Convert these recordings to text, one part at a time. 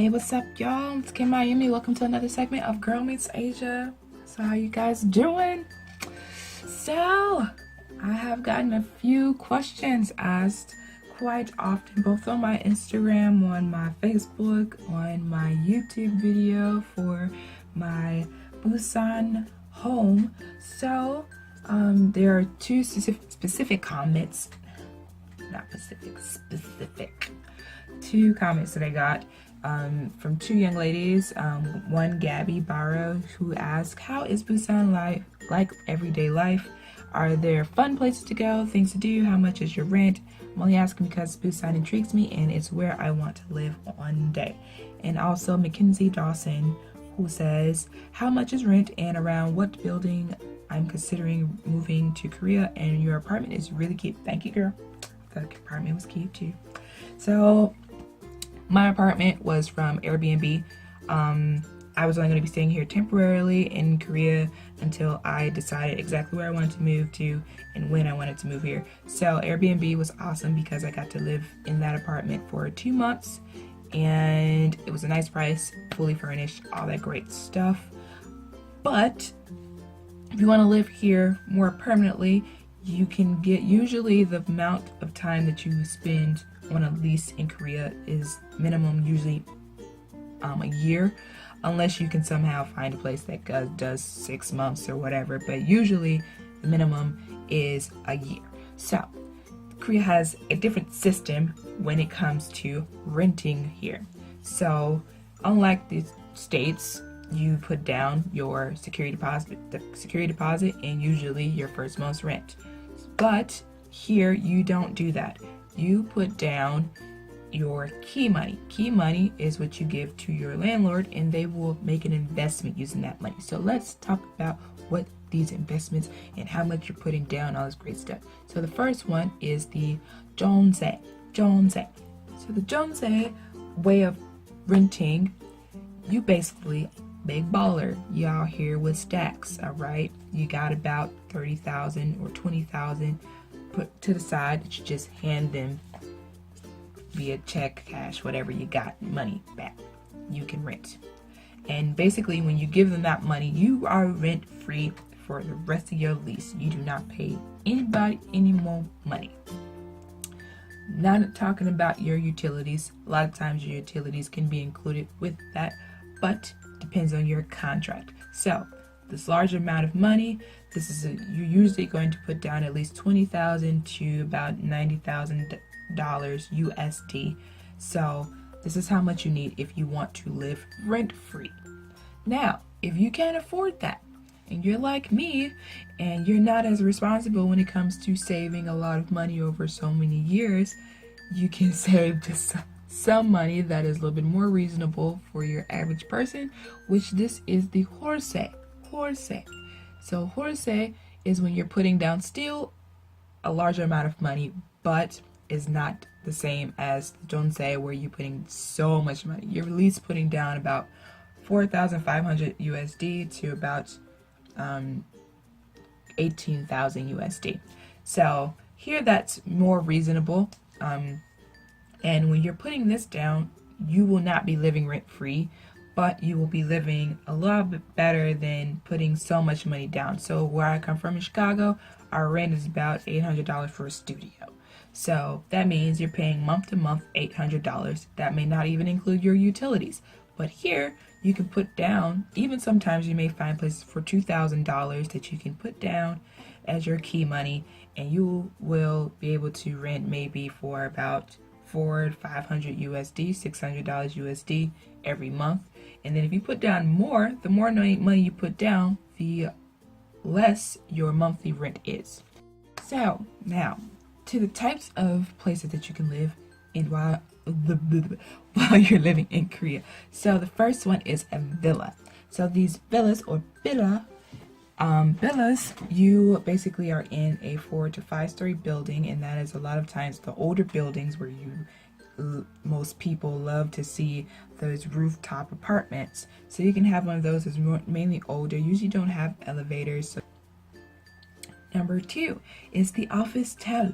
Hey, what's up, y'all? It's Kim Miami. Welcome to another segment of Girl Meets Asia. So, how you guys doing? So, I have gotten a few questions asked quite often, both on my Instagram, on my Facebook, on my YouTube video for my Busan home. So, there are two specific comments, not specific, two comments that I got from two young ladies. One, Gabby Barrow, who asked, how is Busan like everyday life? Are there fun places to go, things to do? How much is your rent? I'm only asking because Busan intrigues me and it's where I want to live one day. And also Mackenzie Dawson, who says, how much is rent and around what building I'm considering moving to Korea, and your apartment is really cute. Thank you, girl. The apartment was cute too. So my apartment was from Airbnb. I was only going to be staying here temporarily in Korea until I decided exactly where I wanted to move to and when I wanted to move here. So Airbnb was awesome because I got to live in that apartment for 2 months, and it was a nice price, fully furnished, all that great stuff. But if you want to live here more permanently, you can get, usually the amount of time that you spend on a lease in Korea is minimum usually a year, unless you can somehow find a place that does 6 months or whatever, but usually the minimum is a year. So Korea has a different system when it comes to renting here. So unlike the States, you put down your security deposit and usually your first month's rent. But here you don't do that. You put down your key money. Key money is what you give to your landlord and they will make an investment using that money. So let's talk about what these investments and how much you're putting down, all this great stuff. So the first one is the Jeonse. So the Jeonse way of renting, you basically big baller. Y'all here with stacks, all right? You got about 30,000 or 20,000 put to the side that you just hand them via check, cash, whatever you got, money back. You can rent. And basically when you give them that money, you are rent free for the rest of your lease. You do not pay anybody any more money. Not talking about your utilities. A lot of times your utilities can be included with that, but depends on your contract. So this large amount of money, you're usually going to put down at least 20,000 to about $90,000 USD. So this is how much you need if you want to live rent free. Now, if you can't afford that and you're like me and you're not as responsible when it comes to saving a lot of money over so many years, you can save just some money that is a little bit more reasonable for your average person, which this is the Horse. So Horse is when you're putting down still a larger amount of money, but is not the same as the Jeonse where you're putting so much money. You're at least putting down about 4,500 USD to about 18,000 USD. So here that's more reasonable. And when you're putting this down, you will not be living rent free, but you will be living a lot bit better than putting so much money down. So where I come from in Chicago, our rent is about $800 for a studio. So that means you're paying month to month $800. That may not even include your utilities. But here you can put down, even sometimes you may find places for $2,000 that you can put down as your key money, and you will be able to rent maybe for about $500 USD, $600 USD every month. And then if you put down more, the more money you put down, the less your monthly rent is. So now to the types of places that you can live in while you're living in Korea. So the first one is a villa. So these villas or villas, you basically are in a 4 to 5 story building, and that is a lot of times the older buildings where most people love to see those rooftop apartments. So you can have one of those that's mainly older, usually don't have elevators. So number 2 is the opistel.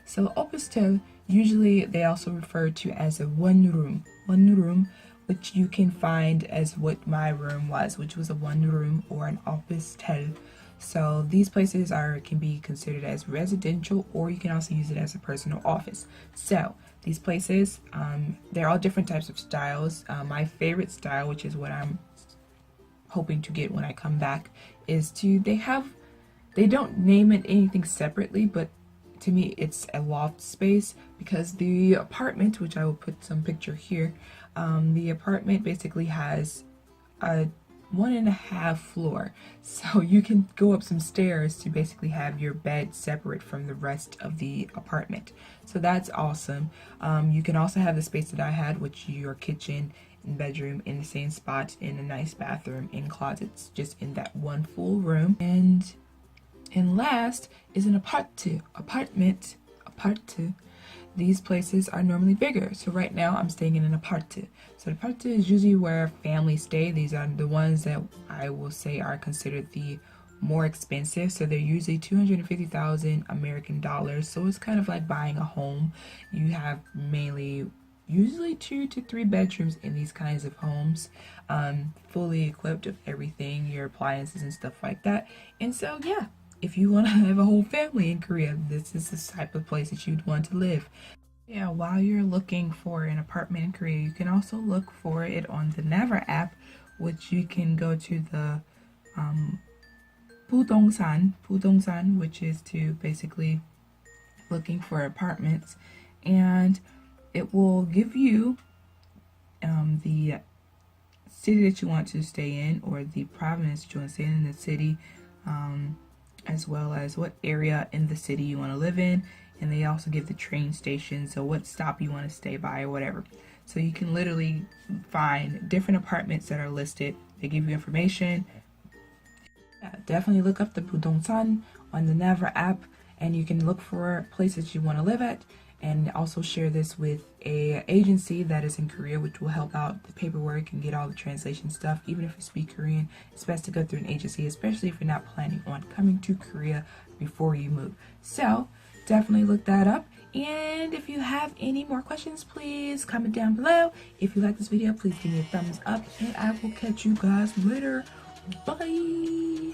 So opistel Usually they also refer to as a one room, which you can find as what my room was, which was a one room or an office tel. So these places can be considered as residential, or you can also use it as a personal office. So these places, they're all different types of styles. My favorite style, which is what I'm hoping to get when I come back, is they don't name it anything separately, but to me it's a loft space, because the apartment, which I will put some picture here, the apartment basically has a 1.5 floor, so you can go up some stairs to basically have your bed separate from the rest of the apartment. So that's awesome. You can also have the space that I had, which your kitchen and bedroom in the same spot, in a nice bathroom and closets, just in that one full room. And last is an apartment. These places are normally bigger. So right now I'm staying in an aparte. So the aparte is usually where families stay. These are the ones that I will say are considered the more expensive. So they're usually 250,000 American dollars. So it's kind of like buying a home. You have usually 2 to 3 bedrooms in these kinds of homes, fully equipped with everything, your appliances and stuff like that. And so yeah, if you want to have a whole family in Korea, this is the type of place that you'd want to live. Yeah, while you're looking for an apartment in Korea, you can also look for it on the Naver app, which you can go to the Pudongsan, which is to basically looking for apartments, and it will give you the city that you want to stay in, or the province that you want to stay in the city, as well as what area in the city you want to live in. And they also give the train station, so what stop you want to stay by or whatever. So you can literally find different apartments that are listed. They give you information. Yeah, definitely look up the Pudongsan on the Naver app, and you can look for places you want to live at, and also share this with a agency that is in Korea, which will help out the paperwork and get all the translation stuff. Even if you speak Korean, it's best to go through an agency, especially if you're not planning on coming to Korea before you move. So definitely look that up. And if you have any more questions, please comment down below. If you like this video, please give me a thumbs up, and I will catch you guys later. Bye.